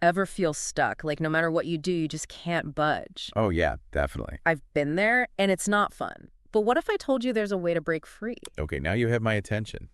Ever feel stuck? Like no matter what you do, you just can't budge. Oh, yeah, definitely. I've been there, and it's not fun. But what if I told you there's a way to break free? Okay, now you have my attention.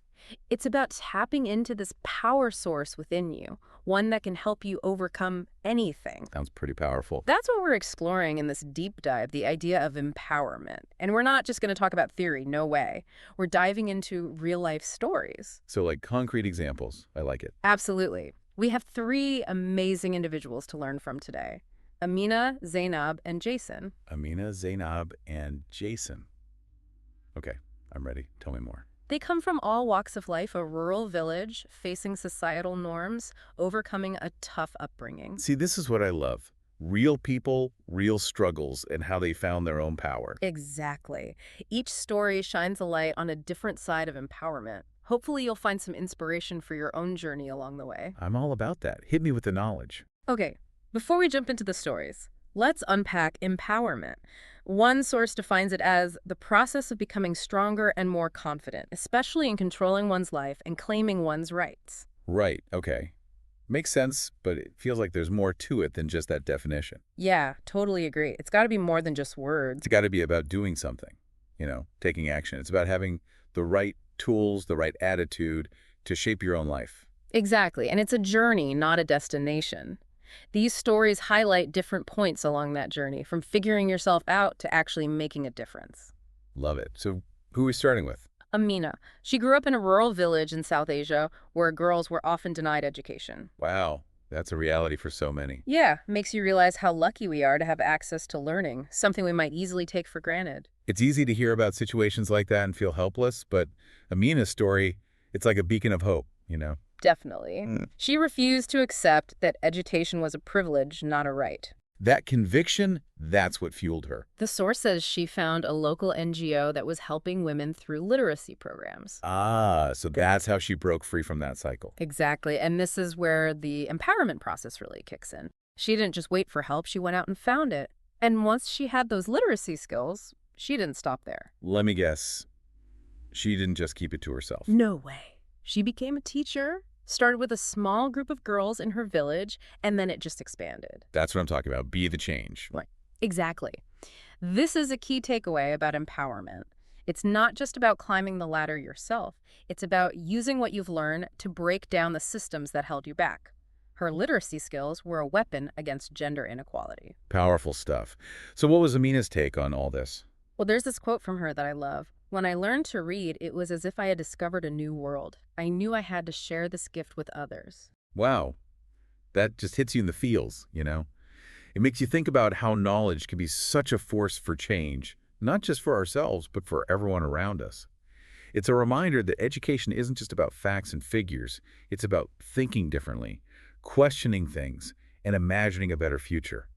It's about tapping into this power source within you, one that can help you overcome anything. Sounds pretty powerful. That's what we're exploring in this deep dive, the idea of empowerment. And we're not just going to talk about theory, no way. We're diving into real life stories. So, like concrete examples. I like it. Absolutely. We have three amazing individuals to learn from today: Amina, Zainab, and Jason. Amina, Zainab, and Jason. Okay, I'm ready. Tell me more. They come from all walks of life, a rural village, facing societal norms, overcoming a tough upbringing. See, this is what I love. Real people, real struggles, and how they found their own power. Exactly. Each story shines a light on a different side of empowerment. Hopefully, you'll find some inspiration for your own journey along the way. I'm all about that. Hit me with the knowledge. Okay, before we jump into the stories, let's unpack empowerment. One source defines it as the process of becoming stronger and more confident, especially in controlling one's life and claiming one's rights. Right, okay. Makes sense, but it feels like there's more to it than just that definition. Yeah, totally agree. It's got to be more than just It's words. got to be about doing something, taking action. It's about having the right tools, the right attitude to shape your own life. Exactly, and it's a journey, not a destination. These stories highlight different points along that journey, from figuring yourself out to actually making a difference. Love it. So, who are we starting with? Amina. She grew up in a rural village in South Asia where girls were often denied education. Wow, that's a reality for so many. Yeah, makes you realize how lucky we are to have access to learning, something we might easily take for granted. It's easy to hear about situations like that and feel helpless, but Amina's story, it's like a beacon of hope. Definitely. Mm. She refused to accept that education was a privilege, not a right. That conviction, that's what fueled her. The source says she found a local NGO that was helping women through literacy programs. Ah, so that's how she broke free from that cycle. Exactly, and this is where the empowerment process really kicks in. She didn't just wait for help, she went out and found it. And once she had those literacy skills, she didn't stop there. Let me guess, she didn't just keep it to herself. No way. She became a teacher, started with a small group of girls in her village, and then it just expanded. That's what I'm talking about. Be the change. Right. Exactly. This is a key takeaway about empowerment. It's not just about climbing the ladder yourself. It's about using what you've learned to break down the systems that held you back. Her literacy skills were a weapon against gender inequality. Powerful stuff. So what was Amina's take on all this? Well, there's this quote from her that I love. When I learned to read, it was as if I had discovered a new world. I knew I had to share this gift with others. Wow, that just hits you in the feels. It makes you think about how knowledge can be such a force for change, not just for ourselves, but for everyone around us. It's a reminder that education isn't just about facts and figures. It's about thinking differently, questioning things, and imagining a better future.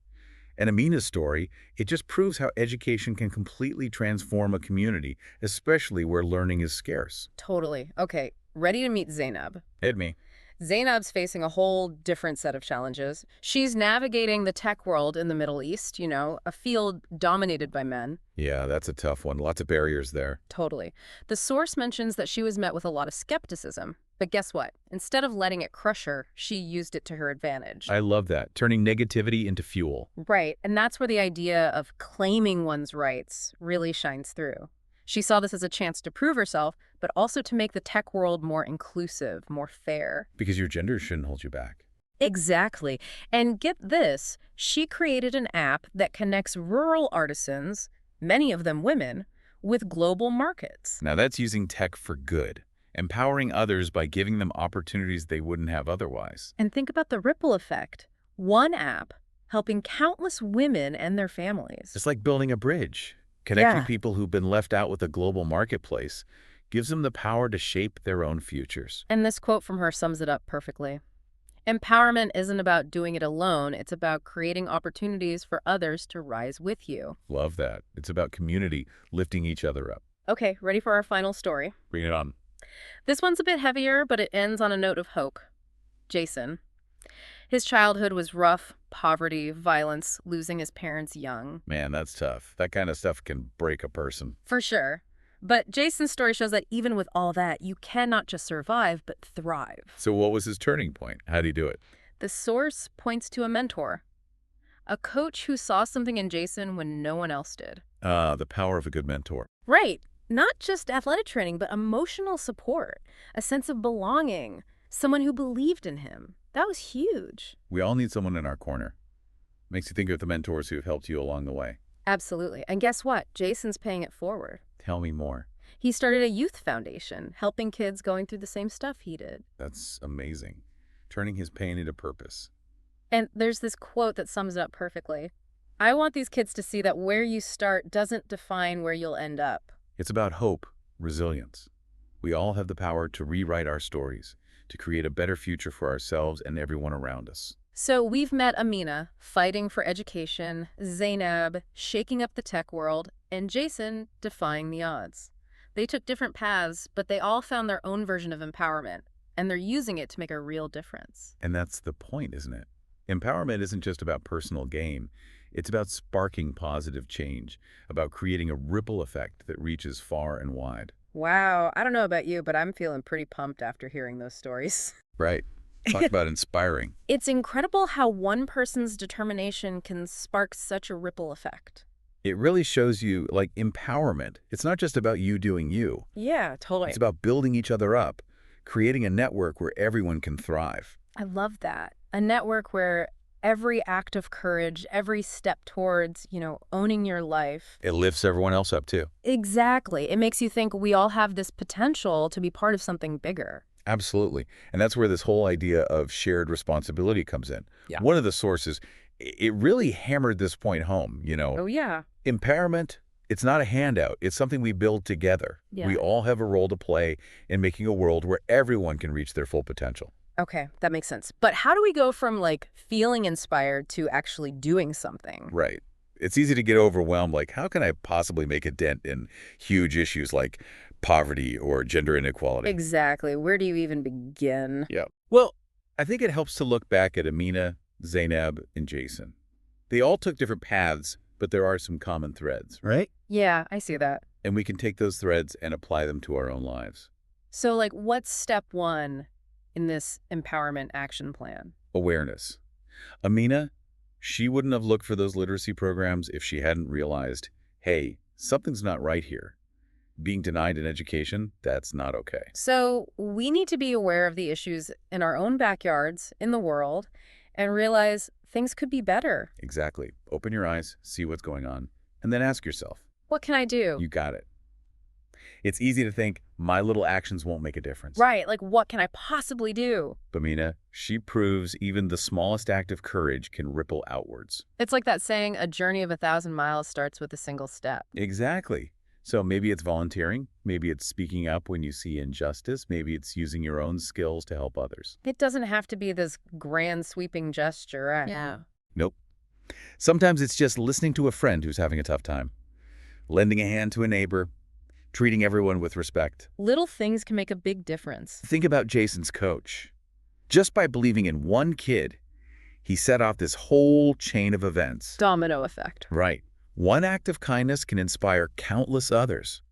And Amina's story, it just proves how education can completely transform a community, especially where learning is scarce. Totally. Okay, ready to meet Zainab. Hit me. Zainab's facing a whole different set of challenges. She's navigating the tech world in the Middle East, a field dominated by men. Yeah, that's a tough one. Lots of barriers there. Totally. The source mentions that she was met with a lot of skepticism. But guess what? Instead of letting it crush her, she used it to her advantage. I love that, turning negativity into fuel. Right, and that's where the idea of claiming one's rights really shines through. She saw this as a chance to prove herself, but also to make the tech world more inclusive, more fair. Because your gender shouldn't hold you back. Exactly. And get this, she created an app that connects rural artisans, many of them women, with global markets. Now that's using tech for good, empowering others by giving them opportunities they wouldn't have otherwise. And think about the ripple effect. One app helping countless women and their families. It's like building a bridge. Connecting Yeah. people who've been left out with a global marketplace gives them the power to shape their own futures. And this quote from her sums it up perfectly. Empowerment isn't about doing it alone, it's about creating opportunities for others to rise with you. Love that. It's about community lifting each other up. Okay, ready for our final story? Bring it on. This one's a bit heavier, but it ends on a note of hope. Jason. His childhood was rough, poverty, violence, losing his parents young. Man, that's tough. That kind of stuff can break a person. For sure. But Jason's story shows that even with all that, you can not just survive, but thrive. So what was his turning point? How'd he do it? The source points to a mentor, a coach who saw something in Jason when no one else did. Ah, the power of a good mentor. Right. Not just athletic training, but emotional support, a sense of belonging, someone who believed in him. That was huge. We all need someone in our corner. Makes you think of the mentors who've helped you along the way. Absolutely. And guess what? Jason's paying it forward. Tell me more. He started a youth foundation, helping kids going through the same stuff he did. That's amazing. Turning his pain into purpose. And there's this quote that sums it up perfectly. I want these kids to see that where you start doesn't define where you'll end up. It's about hope, resilience. We all have the power to rewrite our stories, to create a better future for ourselves and everyone around us. So we've met Amina, fighting for education, Zainab, shaking up the tech world, and Jason, defying the odds. They took different paths, but they all found their own version of empowerment, and they're using it to make a real difference. And that's the point, isn't it? Empowerment isn't just about personal gain. It's about sparking positive change, about creating a ripple effect that reaches far and wide. Wow, I don't know about you, but I'm feeling pretty pumped after hearing those stories. Right. Talk about inspiring. It's incredible how one person's determination can spark such a ripple effect. It really shows you, like, empowerment. It's not just about you doing you. Yeah, totally. It's about building each other up, creating a network where everyone can thrive. I love that. A network where every act of courage, every step towards, owning your life. It lifts everyone else up, too. Exactly. It makes you think we all have this potential to be part of something bigger. Absolutely. And that's where this whole idea of shared responsibility comes in. Yeah. One of the sources, it really hammered this point home, Oh, yeah. Empowerment, it's not a handout. It's something we build together. Yeah. We all have a role to play in making a world where everyone can reach their full potential. Okay, that makes sense. But how do we go from, feeling inspired to actually doing something? Right. It's easy to get overwhelmed, like, how can I possibly make a dent in huge issues like poverty or gender inequality? Exactly. Where do you even begin? Yeah. Well, I think it helps to look back at Amina, Zainab, and Jason. They all took different paths, but there are some common threads, right? Yeah, I see that. And we can take those threads and apply them to our own lives. So, what's step one in this empowerment action plan? Awareness. Amina, she wouldn't have looked for those literacy programs if she hadn't realized, hey, something's not right here. Being denied an education, that's not okay. So we need to be aware of the issues in our own backyards, in the world, and realize things could be better. Exactly. Open your eyes, see what's going on, and then ask yourself, What can I do? you got it. It's easy to think, my little actions won't make a difference. Right, what can I possibly do? But Amina, she proves even the smallest act of courage can ripple outwards. It's like that saying, a journey of 1,000 miles starts with a single step. Exactly. So maybe it's volunteering, maybe it's speaking up when you see injustice, maybe it's using your own skills to help others. It doesn't have to be this grand sweeping gesture, right? Yeah. Nope. Sometimes it's just listening to a friend who's having a tough time, lending a hand to a neighbor, treating everyone with respect. Little things can make a big difference. Think about Jason's coach. Just by believing in one kid, he set off this whole chain of events. Domino effect. Right. One act of kindness can inspire countless others.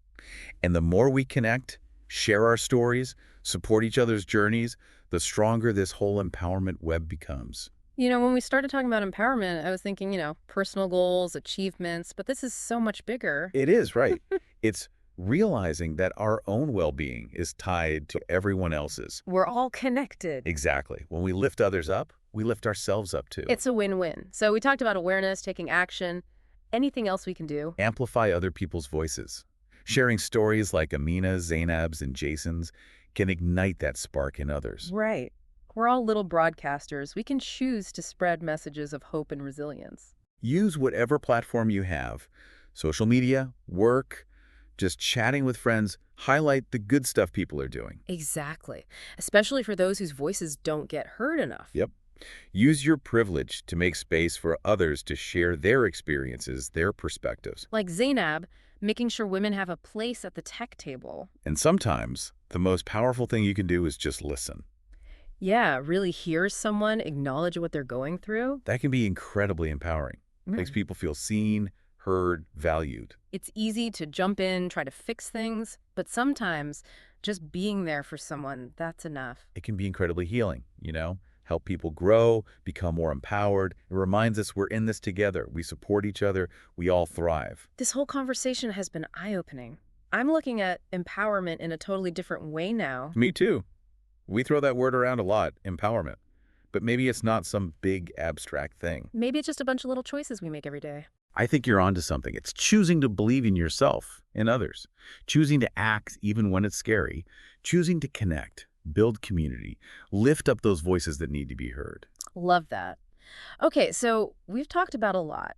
And the more we connect, share our stories, support each other's journeys, the stronger this whole empowerment web becomes. When we started talking about empowerment, I was thinking, personal goals, achievements, but this is so much bigger. It is, right. It's realizing that our own well-being is tied to everyone else's. We're all connected. Exactly. When we lift others up, we lift ourselves up too. It's a win-win. So we talked about awareness, taking action. Anything else we can do? Amplify other people's voices. Sharing stories like Amina's, Zainab's, and Jason's can ignite that spark in others. Right. We're all little broadcasters. We can choose to spread messages of hope and resilience. Use whatever platform you have. Social media, work, just chatting with friends. Highlight the good stuff people are doing. Exactly. Especially for those whose voices don't get heard enough. Yep. Use your privilege to make space for others to share their experiences, their perspectives. Like Zainab, making sure women have a place at the tech table. And sometimes, the most powerful thing you can do is just listen. Yeah, really hear someone, acknowledge what they're going through. That can be incredibly empowering. Makes people feel seen, heard, valued. It's easy to jump in, try to fix things, but sometimes just being there for someone, that's enough. It can be incredibly healing, help people grow, become more empowered. It reminds us we're in this together. We support each other. We all thrive. This whole conversation has been eye-opening. I'm looking at empowerment in a totally different way now. Me too. We throw that word around a lot, empowerment. But maybe it's not some big abstract thing. Maybe it's just a bunch of little choices we make every day. I think you're onto something. It's choosing to believe in yourself and others, choosing to act even when it's scary, choosing to connect, build community, lift up those voices that need to be heard. Love that. Okay, so we've talked about a lot.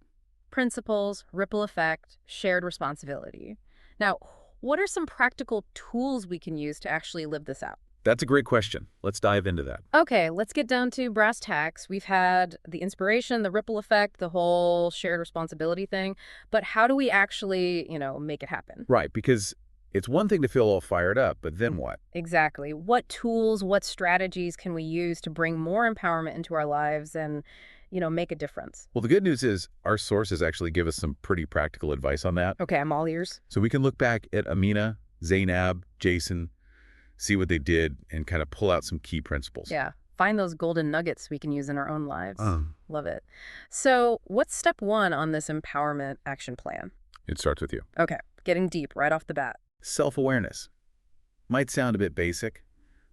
Principles, ripple effect, shared responsibility. Now, what are some practical tools we can use to actually live this out? That's a great question. Let's dive into that. Okay, let's get down to brass tacks. We've had the inspiration, the ripple effect, the whole shared responsibility thing, but how do we actually, make it happen? Right, because it's one thing to feel all fired up, but then what? Exactly. What tools, what strategies can we use to bring more empowerment into our lives and, make a difference? Well, the good news is our sources actually give us some pretty practical advice on that. Okay, I'm all ears. So we can look back at Amina, Zainab, Jason, see what they did, and kind of pull out some key principles. Yeah, find those golden nuggets we can use in our own lives. Love it. So what's step one on this empowerment action plan? It starts with you. Okay, getting deep right off the bat. Self-awareness. Might sound a bit basic,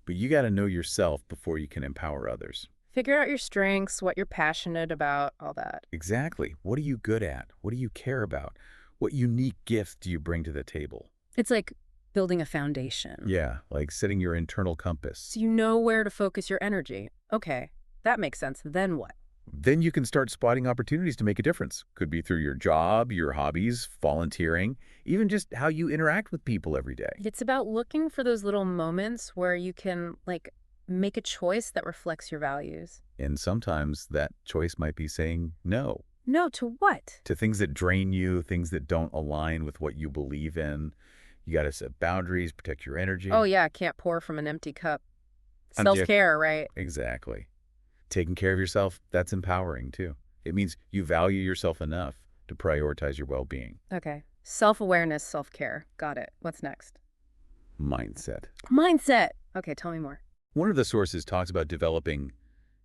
but you got to know yourself before you can empower others. Figure out your strengths, what you're passionate about, all that. Exactly. What are you good at? What do you care about? What unique gift do you bring to the table? It's like building a foundation. Yeah, like setting your internal compass. So you know where to focus your energy. Okay, that makes sense. Then what? Then you can start spotting opportunities to make a difference. Could be through your job, your hobbies, volunteering, even just how you interact with people every day. It's about looking for those little moments where you can, make a choice that reflects your values. And sometimes that choice might be saying no No, to what? to things that drain you, things that don't align with what you believe in. You got to set boundaries, protect your energy. Oh, yeah, can't pour from an empty cup. And Self-care, right? Exactly. Taking care of yourself, that's empowering too. It means you value yourself enough to prioritize your well-being. Okay. Self-awareness, self-care. Got it. What's next? Mindset. Mindset. Okay, tell me more. One of the sources talks about developing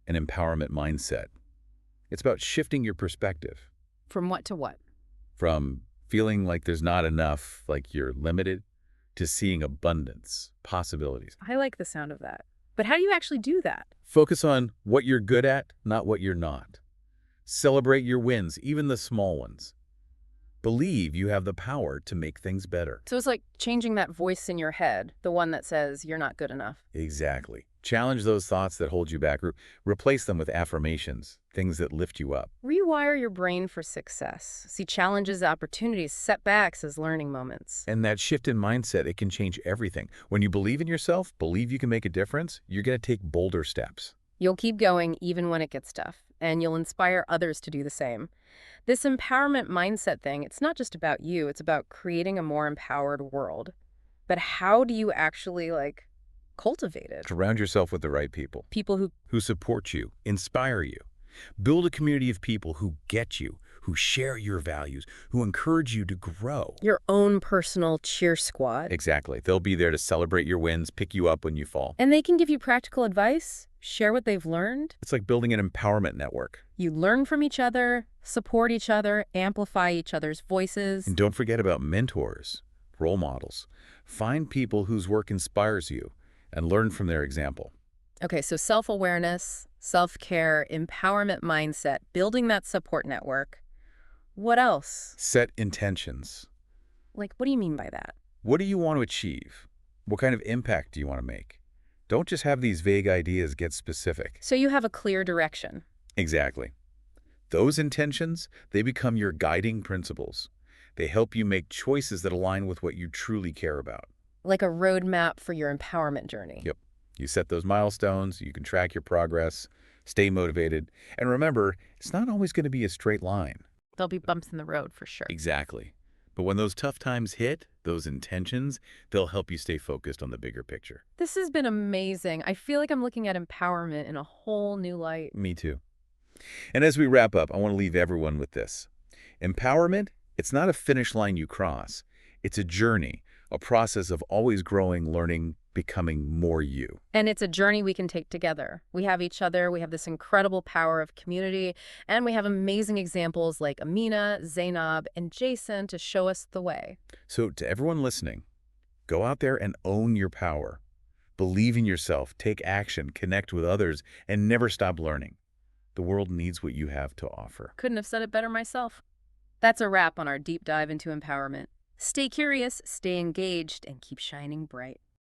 an empowerment mindset. It's about shifting your perspective From what to what? from feeling like there's not enough, like you're limited, to seeing abundance, possibilities. I like the sound of that. But how do you actually do that? Focus on what you're good at, not what you're not. Celebrate your wins, even the small ones. Believe you have the power to make things better. So it's like changing that voice in your head, the one that says you're not good enough. Exactly. Challenge those thoughts that hold you back. Replace them with affirmations, things that lift you up. Rewire your brain for success. See challenges, opportunities, setbacks as learning moments. And that shift in mindset, it can change everything. When you believe in yourself, believe you can make a difference, you're going to take bolder steps. You'll keep going even when it gets tough, and you'll inspire others to do the same. This empowerment mindset thing, it's not just about you, it's about creating a more empowered world. But how do you actually, cultivate it? Surround yourself with the right people People who support you, inspire you. Build a community of people who get you, who share your values, who encourage you to grow. your own personal cheer squad. Exactly. They'll be there to celebrate your wins, pick you up when you fall. And they can give you practical advice, share what they've learned. It's like building an empowerment network. You learn from each other, support each other, amplify each other's voices. And don't forget about mentors, role models. Find people whose work inspires you and learn from their example. Okay, so self-awareness, self-care, empowerment mindset, building that support network. What else? Set intentions. What do you mean by that? What do you want to achieve? What kind of impact do you want to make? Don't just have these vague ideas, get specific. So you have a clear direction. Exactly. Those intentions, they become your guiding principles. They help you make choices that align with what you truly care about. Like a roadmap for your empowerment journey. Yep. You set those milestones, you can track your progress, stay motivated, and remember, it's not always going to be a straight line. There'll be bumps in the road for sure. Exactly. But when those tough times hit, those intentions, they'll help you stay focused on the bigger picture. This has been amazing. I feel like I'm looking at empowerment in a whole new light. Me too. And as we wrap up, I want to leave everyone with this. Empowerment, it's not a finish line you cross. It's a journey, a process of always growing, learning, becoming more you. And it's a journey we can take together. We have each other, we have this incredible power of community, and we have amazing examples like Amina, Zainab, and Jason to show us the way. So to everyone listening, go out there and own your power. Believe in yourself, take action, connect with others, and never stop learning. The world needs what you have to offer. Couldn't have said it better myself. That's a wrap on our deep dive into empowerment. Stay curious, stay engaged, and keep shining bright.